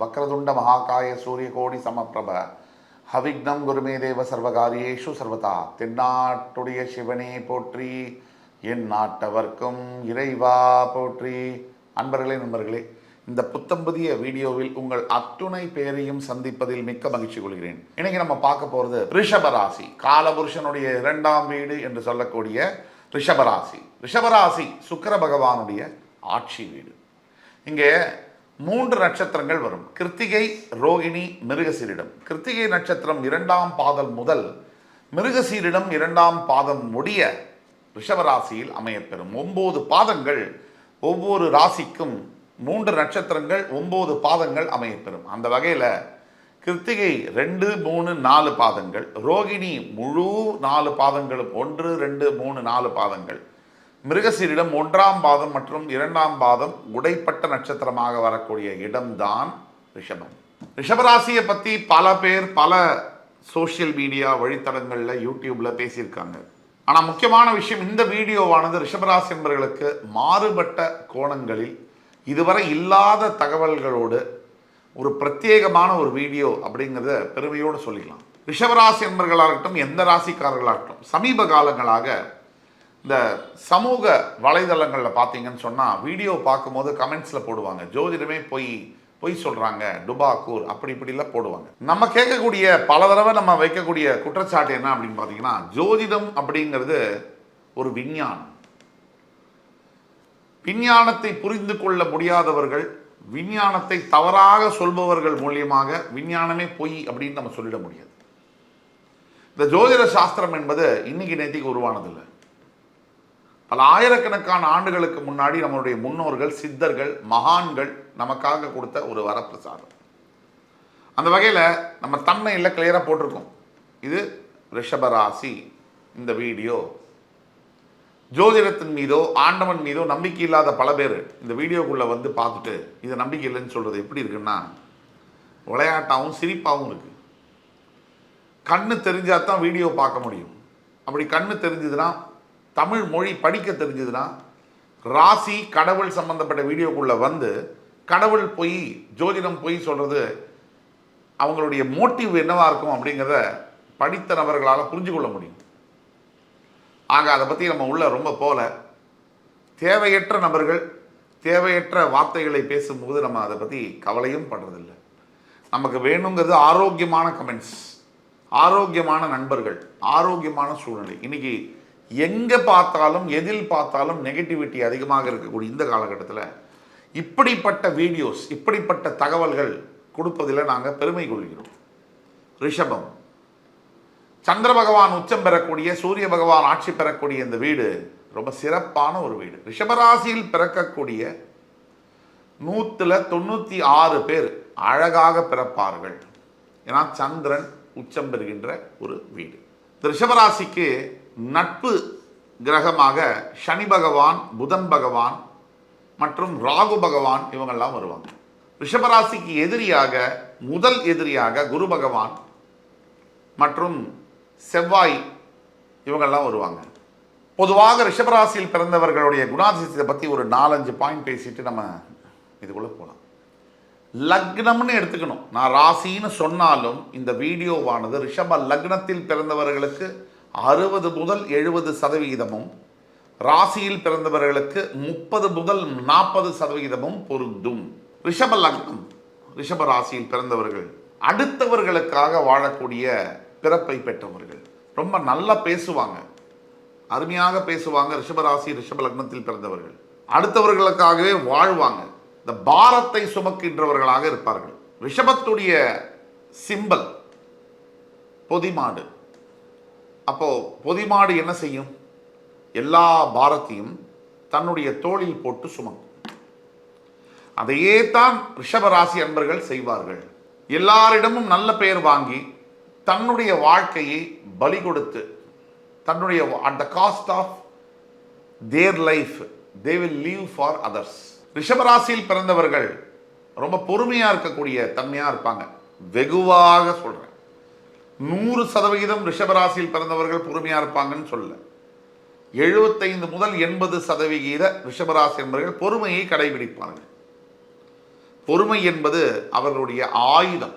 வக்ரதுண்ட மகாகாய சூரியகோடி சமப்பிரப ஹவிக்னம் குருமே தேவ சர்வகாரியேஷு சர்வதா. தென்னாட்டுடைய சிவனே போற்றி, என் நாட்டவர்க்கும் இறைவா போற்றி. அன்பர்களே நண்பர்களே, இந்த புத்தம்புதிய வீடியோவில் உங்கள் அத்துணை பேரையும் சந்திப்பதில் மிக்க மகிழ்ச்சி கொள்கிறேன். இன்னைக்கு நம்ம பார்க்க போகிறது ரிஷபராசி, காலபுருஷனுடைய இரண்டாம் வீடு என்று சொல்லக்கூடிய ரிஷபராசி. ரிஷபராசி சுக்கிர பகவானுடைய ஆட்சி வீடு. இங்கே 3 நட்சத்திரங்கள் வரும்: கிருத்திகை, ரோகிணி, மிருகசீரிடம். கிருத்திகை நட்சத்திரம் 2ஆம் பாதம் முதல் மிருகசீரிடம் 2ஆம் பாதம் முடிய ரிஷபராசியில் அமையப்பெறும். 9 பாதங்கள், ஒவ்வொரு ராசிக்கும் 3 நட்சத்திரங்கள், 9 பாதங்கள் அமையப்பெறும். அந்த வகையில் கிருத்திகை 2, 3, 4 பாதங்கள், ரோகிணி முழு 4 பாதங்களும் 1, 2, 3, 4 பாதங்கள், மிருகசீரிடம் 1ஆம் பாதம் மற்றும் 2ஆம் பாதம் உடைப்பட்ட நட்சத்திரமாக வரக்கூடிய இடம்தான் ரிஷபம். ரிஷபராசியை பற்றி பல பேர் பல சோஷியல் மீடியா வழித்தடங்களில் யூடியூப்பில் பேசியிருக்காங்க. ஆனால் முக்கியமான விஷயம், இந்த வீடியோவானது ரிஷபராசி என்பவர்களுக்கு மாறுபட்ட கோணங்களில் இதுவரை இல்லாத தகவல்களோடு ஒரு பிரத்யேகமான ஒரு வீடியோ அப்படிங்கிறத பெருமையோடு சொல்லிக்கலாம். ரிஷபராசி என்பவர்களாகட்டும், எந்த ராசிக்காரர்களாகட்டும், சமீப காலங்களாக இந்த சமூக வலைதளங்களில் பார்த்தீங்கன்னு சொன்னால் வீடியோ பார்க்கும்போது கமெண்ட்ஸில் போடுவாங்க, ஜோதிடமே பொய் சொல்கிறாங்க, டுபாக்கூர் அப்படி இப்படிலாம் போடுவாங்க. நம்ம கேட்கக்கூடிய பல தடவை நம்ம வைக்கக்கூடிய குற்றச்சாட்டு என்ன அப்படின்னு பார்த்தீங்கன்னா, ஜோதிடம் அப்படிங்கிறது ஒரு விஞ்ஞானம். விஞ்ஞானத்தை புரிந்து கொள்ள முடியாதவர்கள், விஞ்ஞானத்தை தவறாக சொல்பவர்கள் மூலியமாக விஞ்ஞானமே பொய் அப்படின்னு நம்ம சொல்லிட முடியாது. இந்த ஜோதிட சாஸ்திரம் என்பது இன்னைக்கு நேற்றுக்கு உருவானதில்லை. பல ஆயிரக்கணக்கான ஆண்டுகளுக்கு முன்னாடி நம்மளுடைய முன்னோர்கள், சித்தர்கள், மகான்கள் நமக்காக கொடுத்த ஒரு வரப்பிரசாதம். அந்த வகையில் நம்ம தன்மையில் கிளியராக போட்டிருக்கோம், இது ரிஷபராசி. இந்த வீடியோ ஜோதிடத்தின் மீதோ ஆண்டவன் மீதோ நம்பிக்கை இல்லாத பல பேர் இந்த வீடியோக்குள்ளே வந்து பார்த்துட்டு இது நம்பிக்கை இல்லைன்னு சொல்கிறது எப்படி இருக்குன்னா, விளையாட்டாகவும் சிரிப்பாகவும் இருக்குது. கண்ணு தெரிஞ்சால் தான் வீடியோ பார்க்க முடியும். அப்படி கண்ணு தெரிஞ்சதுன்னா, தமிழ் மொழி படிக்க தெரிஞ்சதுன்னா, ராசி கடவுள் சம்பந்தப்பட்ட வீடியோக்குள்ளே வந்து கடவுள் பொய், ஜோதிடம் பொய் சொல்கிறது அவங்களுடைய மோட்டிவ் என்னவாக இருக்கும் அப்படிங்கிறத படித்த நபர்களால் புரிஞ்சு கொள்ள முடியும். ஆக அதை பற்றி நம்ம உள்ள ரொம்ப போல தேவையற்ற நபர்கள் தேவையற்ற வார்த்தைகளை பேசும்போது நம்ம அதை பற்றி கவலையும் படுறதில்லை. நமக்கு வேணுங்கிறது ஆரோக்கியமான கமெண்ட்ஸ், ஆரோக்கியமான நண்பர்கள், ஆரோக்கியமான சூழ்நிலை. இன்னைக்கு எங்கே பார்த்தாலும் எதில் பார்த்தாலும் நெகட்டிவிட்டி அதிகமாக இருக்கக்கூடிய இந்த காலகட்டத்தில் இப்படிப்பட்ட வீடியோஸ், இப்படிப்பட்ட தகவல்கள் கொடுப்பதில் நாங்கள் பெருமை கொள்கிறோம். ரிஷபம், சந்திர பகவான் உச்சம் பெறக்கூடிய, சூரிய பகவான் ஆட்சி பெறக்கூடிய இந்த வீடு ரொம்ப சிறப்பான ஒரு வீடு. ரிஷபராசியில் பிறக்கக்கூடிய 196 பேர் அழகாக பிறப்பார்கள். ஏன்னா சந்திரன் உச்சம் பெறுகின்ற ஒரு வீடு. இந்த ரிஷபராசிக்கு நட்பு கிரகமாக சனி பகவான், புதன் பகவான் மற்றும் ராகு பகவான் இவங்கெல்லாம் வருவாங்க. ரிஷபராசிக்கு எதிரியாக, முதல் எதிரியாக குரு பகவான் மற்றும் செவ்வாய் இவங்கெல்லாம் வருவாங்க. பொதுவாக ரிஷபராசியில் பிறந்தவர்களுடைய குணாதிசயத்தை பற்றி ஒரு 4-5 பாயிண்ட் பேசிட்டு நம்ம இதுக்குள்ளே போகலாம். லக்னம்னு எடுத்துக்கணும். நான் ராசின்னு சொன்னாலும் இந்த வீடியோவானது ரிஷப லக்னத்தில் பிறந்தவர்களுக்கு 60 முதல் 70%, ராசியில் பிறந்தவர்களுக்கு 30 முதல் 40% பொருந்தும். ரிஷப லக்னம், ரிஷப ராசியில் பிறந்தவர்கள் அடுத்தவர்களுக்காக வாழக்கூடிய பிறப்பை பெற்றவர்கள். ரொம்ப நல்லா பேசுவாங்க, அருமையாக பேசுவாங்க. ரிஷபராசி ரிஷப லக்னத்தில் பிறந்தவர்கள் அடுத்தவர்களுக்காகவே வாழ்வாங்க. இந்த பாரத்தை சுமக்கின்றவர்களாக இருப்பார்கள். ரிஷபத்துடைய சிம்பல் பொதிமாடு. அப்போ பொதிமாடு என்ன செய்யும்? எல்லா பாரத்தையும் தன்னுடைய தோளில் போட்டு சுமக்கும். அதையே தான் ரிஷபராசி அன்பர்கள் செய்வார்கள். எல்லாரிடமும் நல்ல பெயர் வாங்கி தன்னுடைய வாழ்க்கையை பலி கொடுத்து, தன்னுடைய at the cost of their life they will leave for others. ரிஷபராசியில் பிறந்தவர்கள் ரொம்ப பொறுமையாக இருக்கக்கூடிய தன்மையாக இருப்பாங்க. வெகுவாக சொல்கிறேன், 100% ரிஷபராசியில் பிறந்தவர்கள் பொறுமையாக இருப்பாங்கன்னு சொல்ல, 75 முதல் 80% ரிஷபராசி என்பவர்கள் பொறுமையை கடைபிடிப்பார்கள். பொறுமை என்பது அவர்களுடைய ஆயுதம்.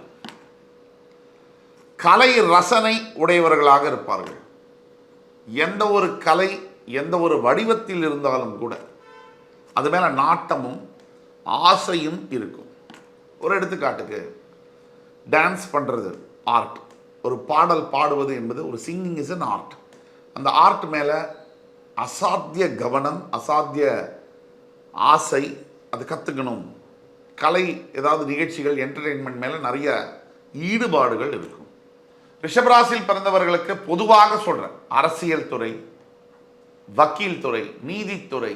கலை ரசனை உடையவர்களாக இருப்பார்கள். எந்த ஒரு கலை எந்த ஒரு வடிவத்தில் இருந்தாலும் கூட அது மேலே நாட்டமும் ஆசையும் இருக்கும். ஒரு எடுத்துக்காட்டுக்கு டான்ஸ் பண்ணுறது ஆர்ட், ஒரு பாடல் பாடுவது என்பது ஒரு சிங்கிங் இஸ் அன் ஆர்ட். அந்த ஆர்ட் மேலே அசாத்திய கவனம், அசாத்திய ஆசை, அது கற்றுக்கணும். கலை ஏதாவது நிகழ்ச்சிகள் என்டர்டெயின்மெண்ட் மேலே நிறைய ஈடுபாடுகள் இருக்கும். ரிஷபராசியில் பிறந்தவர்களுக்கு பொதுவாக சொல்கிறேன், அரசியல் துறை, வக்கீல் துறை, நீதித்துறை,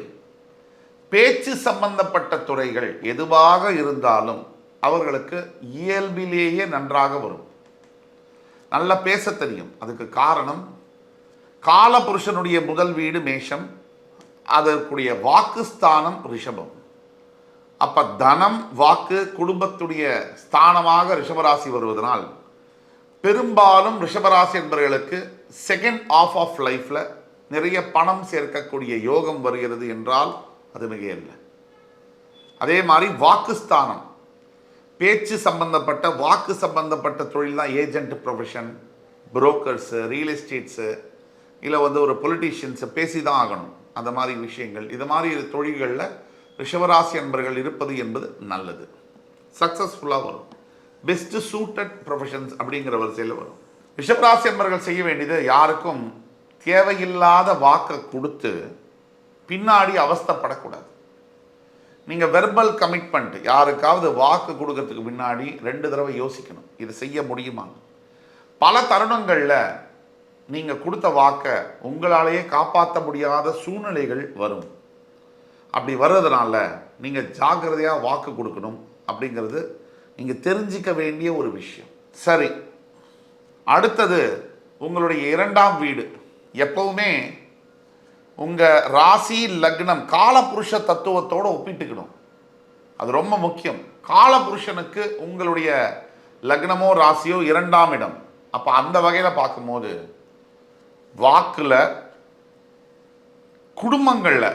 பேச்சு சம்பந்தப்பட்ட துறைகள் எதுவாக இருந்தாலும் அவர்களுக்கு இயல்பிலேயே நன்றாக வரும். நல்லா பேச தெரியும். அதுக்கு காரணம் காலபுருஷனுடைய முதல் வீடு மேஷம், அதற்குரிய வாக்குஸ்தானம் ரிஷபம். அப்ப தனம், வாக்கு, குடும்பத்துடைய ஸ்தானமாக ரிஷபராசி வருவதனால் பெரும்பாலும் ரிஷபராசி என்பவர்களுக்கு செகண்ட் ஆஃப் ஆஃப் லைஃப்ல நிறைய பணம் சேர்க்கக்கூடிய யோகம் வருகிறது என்றால் அது மிகையல்ல. அதே மாதிரி வாக்குஸ்தானம், பேச்சு சம்பந்தப்பட்ட வாக்கு சம்பந்தப்பட்ட தொழில் தான் agent profession, brokers, real estates, இல்லை ஒரு பொலிட்டீஷியன்ஸை பேசி தான் ஆகணும். அந்த மாதிரி விஷயங்கள், இது மாதிரி தொழில்களில் ரிஷபராசி என்பர்கள் இருப்பது என்பது நல்லது. சக்ஸஸ்ஃபுல்லாக வரும். பெஸ்ட் சூட்டட் ப்ரொஃபஷன்ஸ் அப்படிங்கிற வரிசையில் வரும். ரிஷபராசி என்பர்கள் செய்ய வேண்டியது, யாருக்கும் தேவையில்லாத வாக்கை கொடுத்து பின்னாடி அவஸ்தைப்படக்கூடாது. நீங்கள் வெர்பல் கமிட்மெண்ட், யாருக்காவது வாக்கு கொடுக்கறதுக்கு முன்னாடி 2 தடவை யோசிக்கணும், இது செய்ய முடியுமா. பல தருணங்களில் நீங்கள் கொடுத்த வாக்கை உங்களாலேயே காப்பாற்ற முடியாத சூழ்நிலைகள் வரும். அப்படி வர்றதுனால நீங்கள் ஜாக்கிரதையாக வாக்கு கொடுக்கணும் அப்படிங்கிறது நீங்கள் தெரிஞ்சிக்க வேண்டிய ஒரு விஷயம். சரி, அடுத்தது உங்களுடைய 2ஆம் வீடு. எப்பவுமே உங்கள் ராசி லக்னம் காலபுருஷ தத்துவத்தோடு ஒப்பிட்டுக்கணும். அது ரொம்ப முக்கியம். காலபுருஷனுக்கு உங்களுடைய லக்னமோ ராசியோ 2ஆம் இடம். அப்போ அந்த வகையில் பார்க்கும்போது வாக்கில், குடும்பங்களில்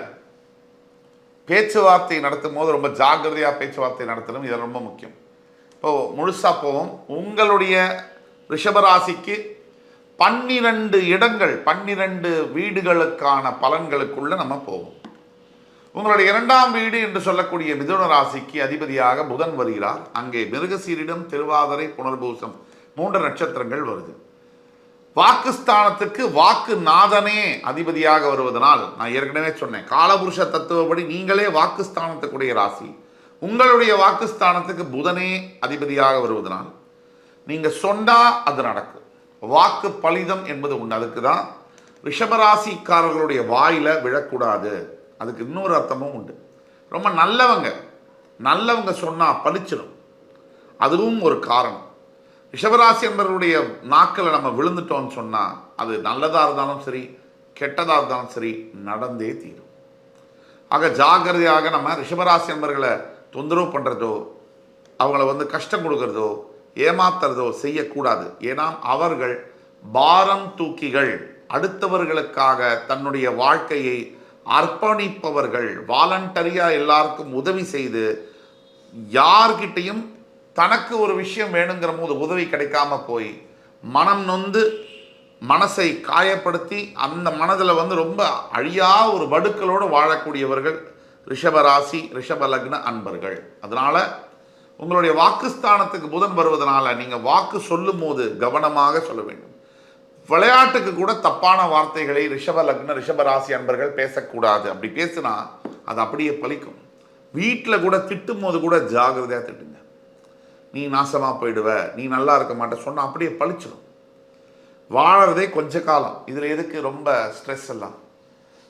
பேச்சுவார்த்தை நடத்தும் போது ரொம்ப ஜாக்கிரதையாக பேச்சுவார்த்தை நடத்தணும். இது ரொம்ப முக்கியம். இப்போ முழுசாக போவோம். உங்களுடைய ரிஷபராசிக்கு 12 இடங்கள், 12 வீடுகளுக்கான பலன்களுக்குள்ள நம்ம போவோம். உங்களுடைய 2ஆம் வீடு என்று சொல்லக்கூடிய மிதுன ராசிக்கு அதிபதியாக புதன் வருகிறார். அங்கே மிருகசீரிடம், திருவாதிரை, புனர்பூசம் 3 நட்சத்திரங்கள் வருது. வாக்குஸ்தானத்துக்கு வாக்கு நாதனே அதிபதியாக வருவதனால், நான் ஏற்கனவே சொன்னேன், காலபுருஷ தத்துவப்படி நீங்களே வாக்குஸ்தானத்துக்குடைய ராசி. உங்களுடைய வாக்குஸ்தானத்துக்கு புதனே அதிபதியாக வருவதனால் நீங்கள் சொன்னா அது நடக்கும். வாக்கு பலிதம் என்பது உண்டு. அதுக்கு தான் ரிஷபராசிக்காரர்களுடைய வாயில விழக்கூடாது. அதுக்கு இன்னொரு அர்த்தமும் உண்டு. ரொம்ப நல்லவங்க சொன்னா பலிச்சிடும். அதுவும் ஒரு காரணம். ரிஷபராசி என்பவர்களுடைய நாக்கில் நம்ம விழுந்துட்டோம்னு சொன்னால் அது நல்லதாக இருந்தாலும் சரி, கெட்டதாக இருந்தாலும் சரி, நடந்தே தீரும். ஆக ஜாகிரதையாக நம்ம ரிஷபராசி என்பவர்களை தொந்தரவு பண்ணுறதோ, அவங்கள கஷ்டம் கொடுக்கறதோ, ஏமாத்துறதோ செய்யக்கூடாது. ஏன்னா அவர்கள் பாரம் தூக்கிகள், அடுத்தவர்களுக்காக தன்னுடைய வாழ்க்கையை அர்ப்பணிப்பவர்கள். வாலண்டரியாக எல்லாருக்கும் உதவி செய்து, யார்கிட்டையும் தனக்கு ஒரு விஷயம் வேணுங்கிற போது உதவி கிடைக்காம போய் மனம் நொந்து மனசை காயப்படுத்தி அந்த மனதில் ரொம்ப அழியா ஒரு வடுக்களோடு வாழக்கூடியவர்கள் ரிஷபராசி, ரிஷப லக்ன அன்பர்கள். அதனால உங்களுடைய வாக்குஸ்தானத்துக்கு புதன் வருவதனால நீங்கள் வாக்கு சொல்லும் போது கவனமாக சொல்ல வேண்டும். விளையாட்டுக்கு கூட தப்பான வார்த்தைகளை ரிஷப லக்ன, ரிஷபராசி அன்பர்கள் பேசக்கூடாது. அப்படி பேசுனா அது அப்படியே பலிக்கும். வீட்டில் கூட திட்டும் போது கூட ஜாகிரதையாக திட்டுங்க. நீ நாசமாக போயிடுவ, நீ நல்லா இருக்க மாட்டே சொன்னால் அப்படியே பழிச்சிடும். வாழறதே கொஞ்ச காலம். இதில் எதுக்கு ரொம்ப ஸ்ட்ரெஸ் எல்லாம்.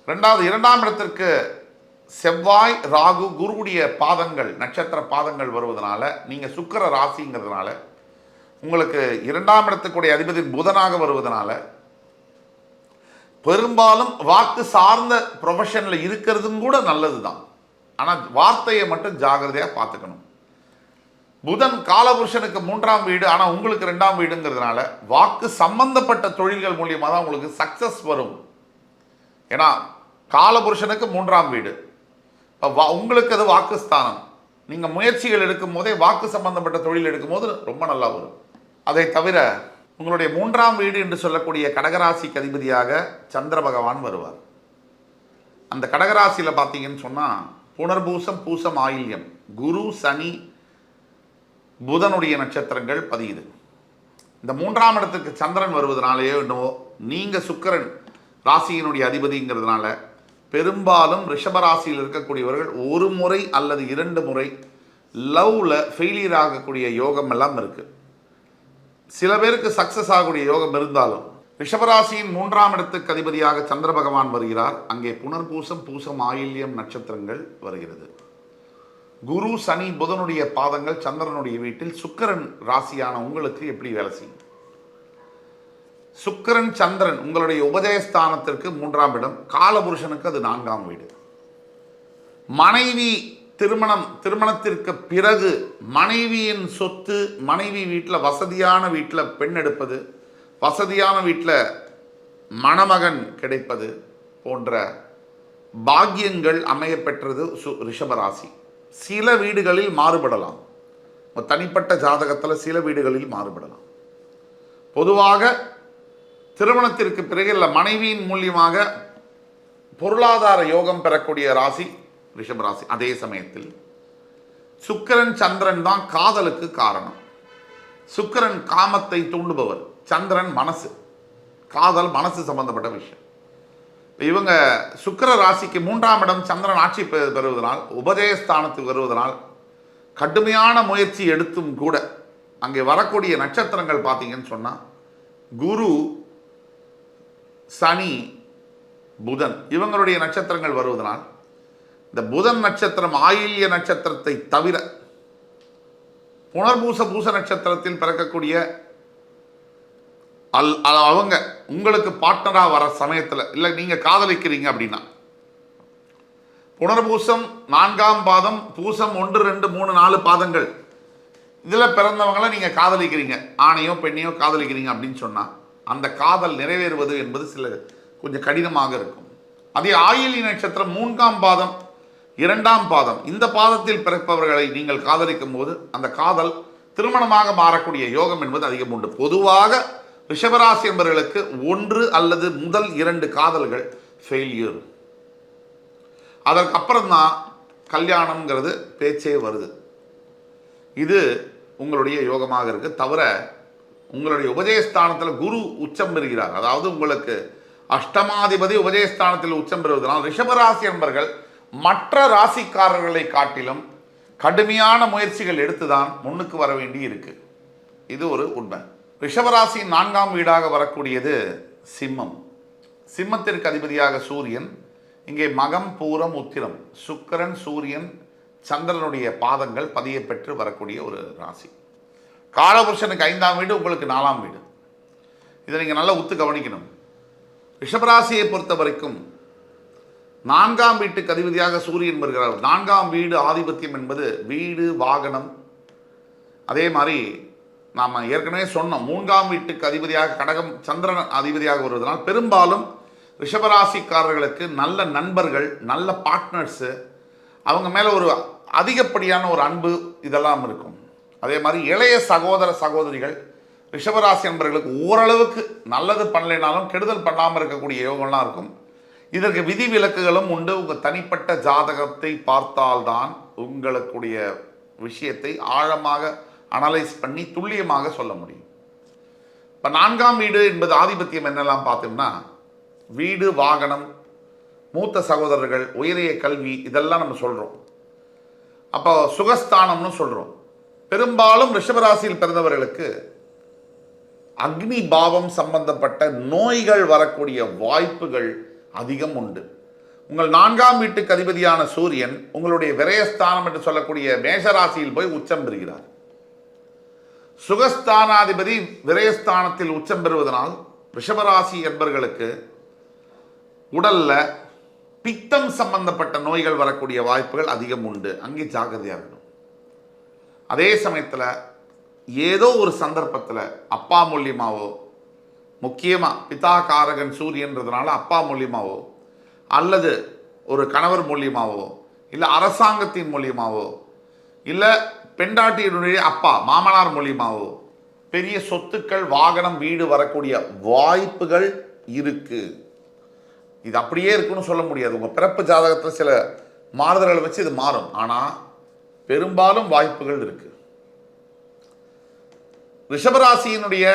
2ஆம் இடத்திற்கு செவ்வாய், ராகு, குருவுடைய பாதங்கள், நட்சத்திர பாதங்கள் வருவதனால, நீங்கள் சுக்கிர ராசிங்கிறதுனால, உங்களுக்கு 2ஆம் இடத்துக்குடைய அதிபதி புதனாக வருவதனால பெரும்பாலும் வாக்கு சார்ந்த ப்ரொஃபஷனில் இருக்கிறதும் கூட நல்லது தான். ஆனால் வார்த்தையை மட்டும் ஜாகிரதையாக பார்த்துக்கணும். புதன் காலபுருஷனுக்கு 3ஆம் வீடு, ஆனால் உங்களுக்கு 2ஆம் வீடுங்கிறதுனால வாக்கு சம்பந்தப்பட்ட தொழில்கள் மூலியமாக தான் உங்களுக்கு சக்சஸ் வரும். ஏன்னா காலபுருஷனுக்கு 3ஆம் வீடு, உங்களுக்கு அது வாக்குஸ்தானம். நீங்கள் முயற்சிகள் எடுக்கும் போதே வாக்கு சம்பந்தப்பட்ட தொழில் எடுக்கும்போது ரொம்ப நல்லா வரும். அதை தவிர உங்களுடைய 3ஆம் வீடு என்று சொல்லக்கூடிய கடகராசிக்கு அதிபதியாக சந்திர பகவான் வருவார். அந்த கடகராசியில் பார்த்தீங்கன்னு சொன்னால் புனர்பூசம், பூசம், ஆயில்யம், குரு, சனி, புதனுடைய நட்சத்திரங்கள் பதியுது. இந்த 3ஆம் இடத்துக்கு சந்திரன் வருவதனாலேயோ என்னவோ நீங்கள் சுக்கிரன் ராசியினுடைய அதிபதிங்கிறதுனால பெரும்பாலும் ரிஷபராசியில் இருக்கக்கூடியவர்கள் ஒரு முறை அல்லது 2 முறை லவ்ல ஃபெயிலியர் ஆகக்கூடிய யோகம் எல்லாம் இருக்கு. சில பேருக்கு சக்சஸ் ஆகக்கூடிய யோகம் இருந்தாலும் ரிஷபராசியின் 3ஆம் இடத்துக்கு அதிபதியாக சந்திர பகவான் வருகிறார். அங்கே புனர்பூசம், பூசம், ஆயில்யம் நட்சத்திரங்கள் வருகிறது. குரு, சனி, புதனுடைய பாதங்கள் சந்திரனுடைய வீட்டில். சுக்கிரன் ராசியான உங்களுக்கு எப்படி வேலை செய்யும்? சுக்கிரன் சந்திரன் உங்களுடைய உபஜயஸ்தானத்திற்கு 3ஆம் இடம், காலபுருஷனுக்கு அது 4ஆம் வீடு. மனைவி திருமணத்திற்கு பிறகு மனைவியின் சொத்து, மனைவி வீட்டில் வசதியான வீட்டில் பெண் எடுப்பது, வசதியான வீட்டில் மணமகன் கிடைப்பது போன்ற பாக்கியங்கள் அமைய பெற்றது ரிஷபராசி. சில வீடுகளில் மாறுபடலாம், தனிப்பட்ட ஜாதகத்தில் சில வீடுகளில் மாறுபடலாம். பொதுவாக திருமணத்திற்கு பிறகு இல்லை மனைவியின் மூலியமாக பொருளாதார யோகம் பெறக்கூடிய ராசி ரிஷபராசி. அதே சமயத்தில் சுக்கிரன் சந்திரன் தான் காதலுக்கு காரணம். சுக்கிரன் காமத்தை தூண்டுபவர், சந்திரன் மனசு, காதல் மனசு சம்பந்தப்பட்ட விஷயம். இவங்க சுக்கிர ராசிக்கு 3ஆம் இடம் சந்திரன் ஆட்சி பெறுவதனால், உபஜயஸ்தானத்துக்கு வருவதனால் கடுமையான முயற்சி எடுத்தும் கூட அங்கே வரக்கூடிய நட்சத்திரங்கள் பார்த்தீங்கன்னு சொன்னால் குரு, சனி, புதன் இவங்களுடைய நட்சத்திரங்கள் வருவதனால் இந்த புதன் நட்சத்திரம் ஆயில்ய நட்சத்திரத்தை தவிர புனர்பூச பூச நட்சத்திரத்தில் பிறக்கக்கூடிய அவங்க உங்களுக்கு பார்ட்னராக வர சமயத்தில் இல்லை நீங்கள் காதலிக்கிறீங்க அப்படின்னா புனர்பூசம் 4ஆம் பாதம், பூசம் 1, 2, 3, 4 பாதங்கள் இதில் பிறந்தவங்களை நீங்கள் காதலிக்கிறீங்க, ஆணையோ பெண்ணையோ காதலிக்கிறீங்க அப்படின்னு சொன்னால் அந்த காதல் நிறைவேறுவது என்பது கொஞ்சம் கடினமாக இருக்கும். அதே ஆயில்ய நட்சத்திரம் 3ஆம் பாதம், 2ஆம் பாதம் இந்த பாதத்தில் பிறப்பவர்களை நீங்கள் காதலிக்கும் போது அந்த காதல் திருமணமாக மாறக்கூடிய யோகம் என்பது அதிகம் உண்டு. பொதுவாக ரிஷபராசி என்பவர்களுக்கு 1 அல்லது முதல் 2 காதல்கள் ஃபெயில்யூர். அதற்கப்புறம் தான் கல்யாணம்ங்கிறது பேச்சே வருது. இது உங்களுடைய யோகமாக இருக்கு. தவிர உங்களுடைய உபஜயஸ்தானத்தில் குரு உச்சம் பெறுகிறார். அதாவது உங்களுக்கு அஷ்டமாதிபதி உபஜயஸ்தானத்தில் உச்சம் பெறுவதனால் ரிஷபராசி என்பவர்கள் மற்ற ராசிக்காரர்களை காட்டிலும் கடுமையான முயற்சிகள் எடுத்துதான் முன்னுக்கு வர வேண்டி இருக்கு. இது ஒரு உண்மை. ரிஷபராசியின் 4ஆம் வீடாக வரக்கூடியது சிம்மம். சிம்மத்திற்கு அதிபதியாக சூரியன். இங்கே மகம், பூரம், உத்திரம், சுக்கிரன், சூரியன், சந்திரனுடைய பாதங்கள் பதிய பெற்று வரக்கூடிய ஒரு ராசி. காலபுருஷனுக்கு 5ஆம் வீடு, உங்களுக்கு 4ஆம் வீடு. இதை நீங்கள் நல்லா உத்து கவனிக்கணும். ரிஷபராசியை பொறுத்த வரைக்கும் 4ஆம் வீட்டுக்கு அதிபதியாக சூரியன் வருகிறார். 4ஆம் வீடு ஆதிபத்தியம் என்பது வீடு, வாகனம். அதே மாதிரி நாம் ஏற்கனவே சொன்னோம், 3ஆம் வீட்டுக்கு அதிபதியாக கடகம் சந்திரன் அதிபதியாக வருவதனால் பெரும்பாலும் ரிஷபராசிக்காரர்களுக்கு நல்ல நண்பர்கள், நல்ல பார்ட்னர்ஸு, அவங்க மேலே ஒரு அதிகப்படியான ஒரு அன்பு இதெல்லாம் இருக்கும். அதே மாதிரி இளைய சகோதர சகோதரிகள் ரிஷபராசி நண்பர்களுக்கு ஓரளவுக்கு நல்லது பண்ணலைனாலும் கெடுதல் பண்ணாமல் இருக்கக்கூடிய யோகம்லாம் இருக்கும். இதற்கு விதி விலக்குகளும் உண்டு. உங்கள் தனிப்பட்ட ஜாதகத்தை பார்த்தால்தான் உங்களுடைய விஷயத்தை ஆழமாக அனலைஸ் பண்ணி துல்லியமாக சொல்ல முடியும். இப்போ 4ஆம் வீடு என்பது ஆதிபத்தியம் என்னெல்லாம் பார்த்தோம்னா வீடு, வாகனம், மூத்த சகோதரர்கள், உயரிய கல்வி இதெல்லாம் நம்ம சொல்கிறோம். அப்போ சுகஸ்தானம்னு சொல்கிறோம். பெரும்பாலும் ரிஷபராசியில் பிறந்தவர்களுக்கு அக்னி பாவம் சம்பந்தப்பட்ட நோய்கள் வரக்கூடிய வாய்ப்புகள் அதிகம் உண்டு. உங்கள் 4ஆம் வீட்டுக்கு அதிபதியான சூரியன் உங்களுடைய விரயஸ்தானம் என்று சொல்லக்கூடிய மேஷராசியில் போய் உச்சம் பெறுகிறார். சுகஸ்தானாதிபதி விரயஸ்தானத்தில் உச்சம் பெறுவதனால் ரிஷபராசி என்பவர்களுக்கு உடல்ல பித்தம் சம்பந்தப்பட்ட நோய்கள் வரக்கூடிய வாய்ப்புகள் அதிகம் உண்டு. அங்கே ஜாக்கிரதையாக இருக்கணும். அதே சமயத்தில் ஏதோ ஒரு சந்தர்ப்பத்தில் அப்பா மூலியமாவோ, முக்கியமாக பிதா காரகன் சூரியன்றதுனால அப்பா மூலியமாவோ அல்லது ஒரு கணவர் மூலியமாவோ இல்லை அரசாங்கத்தின் மூலியமாவோ இல்லை பெண்டாட்டியினுடைய அப்பா மாமனார் மூலியமாவோ பெரிய சொத்துக்கள் வாகனம் வீடு வரக்கூடிய வாய்ப்புகள் இருக்கு. இது அப்படியே இருக்குன்னு சொல்ல முடியாது. உங்கள் பிறப்பு ஜாதகத்தில் சில மாறுதல்களை வச்சு இது மாறும். ஆனால் பெரும்பாலும் வாய்ப்புகள் இருக்கு. ரிஷபராசியினுடைய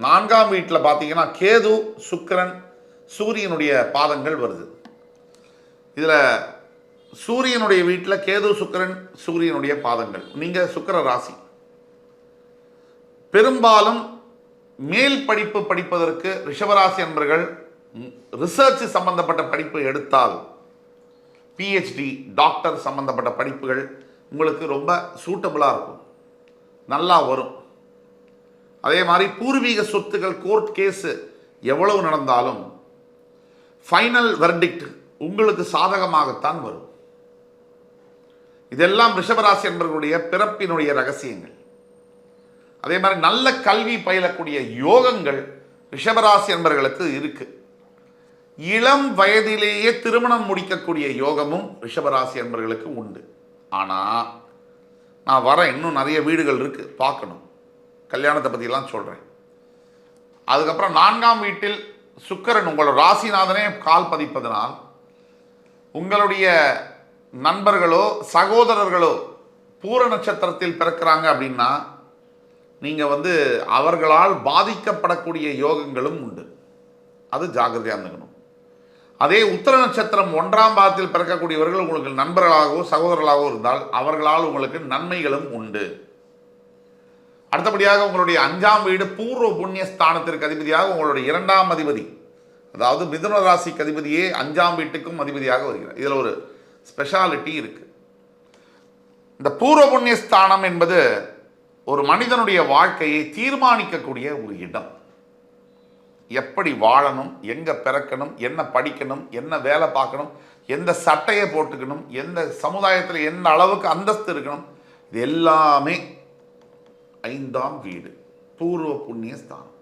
4ஆம் வீட்டில் பார்த்தீங்கன்னா கேது, சுக்கிரன், சூரியனுடைய பாதங்கள் வருது. இதில் சூரியனுடைய வீட்டில் கேது, சுக்கிரன், சூரியனுடைய பாதங்கள். நீங்கள் சுக்கிர ராசி. பெரும்பாலும் மேல் படிப்பு படிப்பதற்கு ரிஷபராசி என்பர்கள் ரிசர்ச் சம்பந்தப்பட்ட படிப்பு எடுத்தால் பிஹெச்டி, டாக்டர் சம்பந்தப்பட்ட படிப்புகள் உங்களுக்கு ரொம்ப சூட்டபுளாக இருக்கும், நல்லா வரும். அதே மாதிரி பூர்வீக சொத்துக்கள், கோர்ட் கேஸு எவ்வளவு நடந்தாலும் ஃபைனல் வெர்டிக்ட் உங்களுக்கு சாதகமாகத்தான் வரும். இதெல்லாம் ரிஷபராசி என்பவர்களுடைய பிறப்பினுடைய ரகசியங்கள். அதே மாதிரி நல்ல கல்வி பயிலக்கூடிய யோகங்கள் ரிஷபராசி என்பவர்களுக்கு இருக்கு. இளம் வயதிலேயே திருமணம் முடிக்கக்கூடிய யோகமும் ரிஷபராசி என்பவர்களுக்கு உண்டு. ஆனால் நான் வரேன், இன்னும் நிறைய வீடுகள் இருக்கு, பார்க்கணும். கல்யாணத்தை பற்றிலாம் சொல்கிறேன். அதுக்கப்புறம் 4ஆம் வீட்டில் சுக்கிரன் உங்களோட ராசிநாதனே கால் பதிப்பதனால் உங்களுடைய நண்பர்களோ சகோதரர்களோ பூர நட்சத்திரத்தில் பிறக்கிறாங்க அப்படின்னா நீங்கள் அவர்களால் பாதிக்கப்படக்கூடிய யோகங்களும் உண்டு. அது ஜாகிரதையாக இருந்துக்கணும். அதே உத்திர நட்சத்திரம் 1ஆம் பாதத்தில் பிறக்கக்கூடியவர்கள் உங்களுக்கு நண்பர்களாகவோ சகோதரர்களாகவோ இருந்தால் அவர்களால் உங்களுக்கு நன்மைகளும் உண்டு. அடுத்தபடியாக உங்களுடைய 5ஆம் வீடு பூர்வ புண்ணிய ஸ்தானத்திற்கு அதிபதியாக உங்களுடைய 2ஆம் அதிபதி, அதாவது மிதுன ராசிக்கு அதிபதியே 5ஆம் வீட்டுக்கும் அதிபதியாக வருகிறார். இதில் ஒரு ஸ்பெஷாலிட்டி இருக்கு. இந்த பூர்வ புண்ணிய ஸ்தானம் என்பது ஒரு மனிதனுடைய வாழ்க்கையை தீர்மானிக்கக்கூடிய ஒரு இடம். எப்படி வாழணும், எங்கே பிறக்கணும், என்ன படிக்கணும், என்ன வேலை பார்க்கணும், எந்த சட்டையை போட்டுக்கணும், எந்த சமுதாயத்தில் எந்த அளவுக்கு அந்தஸ்து இருக்கணும், இது எல்லாமே 5ஆம் வீடு பூர்வ புண்ணிய ஸ்தானம்.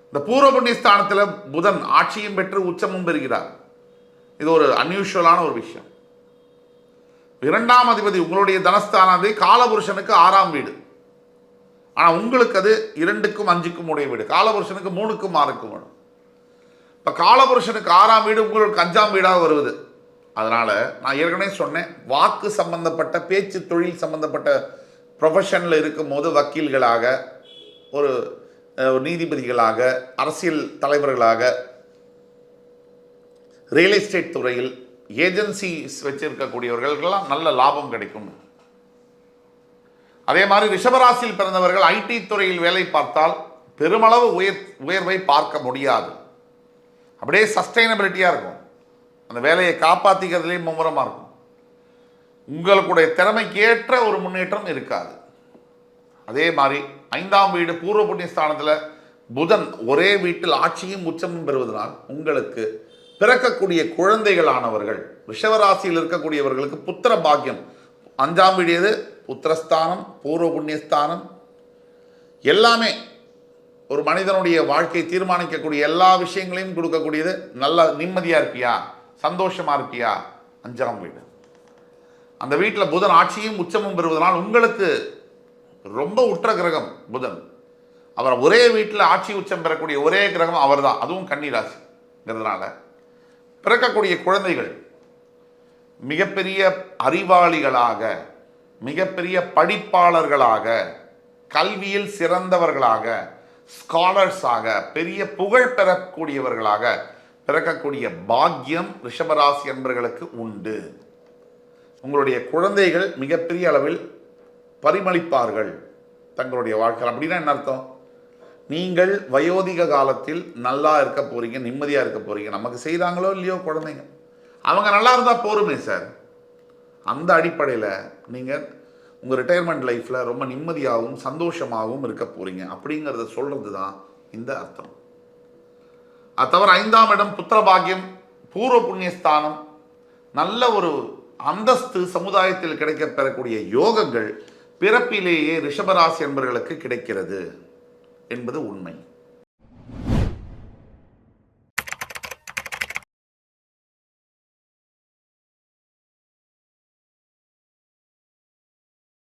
இந்த பூர்வ புண்ணிய ஸ்தானத்தில் புதன் ஆட்சியும் பெற்று உச்சமும் பெறுகிறார். இது ஒரு அன்யூஷுவலான ஒரு விஷயம். 2ஆம் அதிபதி உங்களுடைய தனஸ்தானாதிபதி காலபுருஷனுக்கு 6ஆம் வீடு. ஆனால் உங்களுக்கு அது 2க்கும் 5க்கும் உடைய வீடு. காலபுருஷனுக்கு 3க்கும் 6க்கும் வேணும். இப்போ காலபுருஷனுக்கு 6ஆம் வீடு உங்களுக்கு 5ஆம் வீடாக வருவது. அதனால் நான் ஏற்கனவே சொன்னேன், வாக்கு சம்பந்தப்பட்ட பேச்சு தொழில் சம்பந்தப்பட்ட ப்ரொஃபஷனில் இருக்கும்போது வக்கீல்களாக, ஒரு நீதிபதிகளாக, அரசியல் தலைவர்களாக, ரியல் எஸ்டேட் துறையில் ஏஜென்சிஸ் வச்சிருக்கக்கூடியவர்களுக்கெல்லாம் நல்ல லாபம் கிடைக்கும். அதே மாதிரி ரிஷபராசியில் பிறந்தவர்கள் ஐடி துறையில் வேலை பார்த்தால் பெருமளவு உயர்வை பார்க்க முடியாது. அப்படியே சஸ்டைனபிலிட்டியாக இருக்கும். அந்த வேலையை காப்பாற்றிக்கிறதுலேயும் மும்முரமாக இருக்கும். உங்களுடைய திறமைக்கு ஏற்ற ஒரு முன்னேற்றம் இருக்காது. அதே மாதிரி 5ஆம் வீடு பூர்வ புண்ணிய ஸ்தானத்தில் புதன் ஒரே வீட்டில் ஆட்சியும் உச்சமும் பெறுவதனால் உங்களுக்கு பிறக்கக்கூடிய குழந்தைகளானவர்கள் ரிஷபராசியில் இருக்கக்கூடியவர்களுக்கு புத்திர பாக்கியம். 5ஆம் வீடு எது? புத்திரஸ்தானம், பூர்வ புண்ணியஸ்தானம். எல்லாமே ஒரு மனிதனுடைய வாழ்க்கையை தீர்மானிக்கக்கூடிய எல்லா விஷயங்களையும் கொடுக்கக்கூடியது. நல்லா நிம்மதியாக இருப்பியா, சந்தோஷமாக இருப்பியா, 5ஆம் வீடு. அந்த வீட்டில் புதன் ஆட்சியும் உச்சமும் பெறுவதனால் உங்களுக்கு ரொம்ப உற்ற கிரகம் புதன். அவர் ஒரே வீட்டில் ஆட்சி உச்சம் பெறக்கூடிய ஒரே கிரகம் அவர் தான், அதுவும் கன்னி ராசிங்கிறதுனால பிறக்கக்கூடிய குழந்தைகள் மிகப்பெரிய அறிவாளிகளாக, மிகப்பெரிய படிப்பாளர்களாக, கல்வியில் சிறந்தவர்களாக, ஸ்காலர்ஸாக, பெரிய புகழ் பெறக்கூடியவர்களாக பிறக்கக்கூடிய பாக்கியம் ரிஷபராசி என்பவர்களுக்கு உண்டு. உங்களுடைய குழந்தைகள் மிகப்பெரிய அளவில் பரிமளிப்பார்கள் தங்களுடைய வாழ்க்கை. அப்படின்னா என்ன அர்த்தம்? நீங்கள் வயோதிக காலத்தில் நல்லா இருக்க போறீங்க, நிம்மதியாக இருக்க போறீங்க. நமக்கு செய்தாங்களோ இல்லையோ குழந்தைங்க, அவங்க நல்லா இருந்தால் போருமே சார். அந்த அடிப்படையில் நீங்கள் உங்கள் ரிட்டையர்மெண்ட் லைஃப்பில் ரொம்ப நிம்மதியாகவும் சந்தோஷமாகவும் இருக்க போகிறீங்க அப்படிங்கிறத சொல்கிறது தான் இந்த அர்த்தம். அது தவிர 5ஆம் இடம் புத்திரபாகியம், பூர்வ புண்ணியஸ்தானம், நல்ல ஒரு அந்தஸ்து சமுதாயத்தில் கிடைக்க பெறக்கூடிய யோகங்கள் பிறப்பிலேயே ரிஷபராசி என்பவர்களுக்கு கிடைக்கிறது என்பது உண்மை.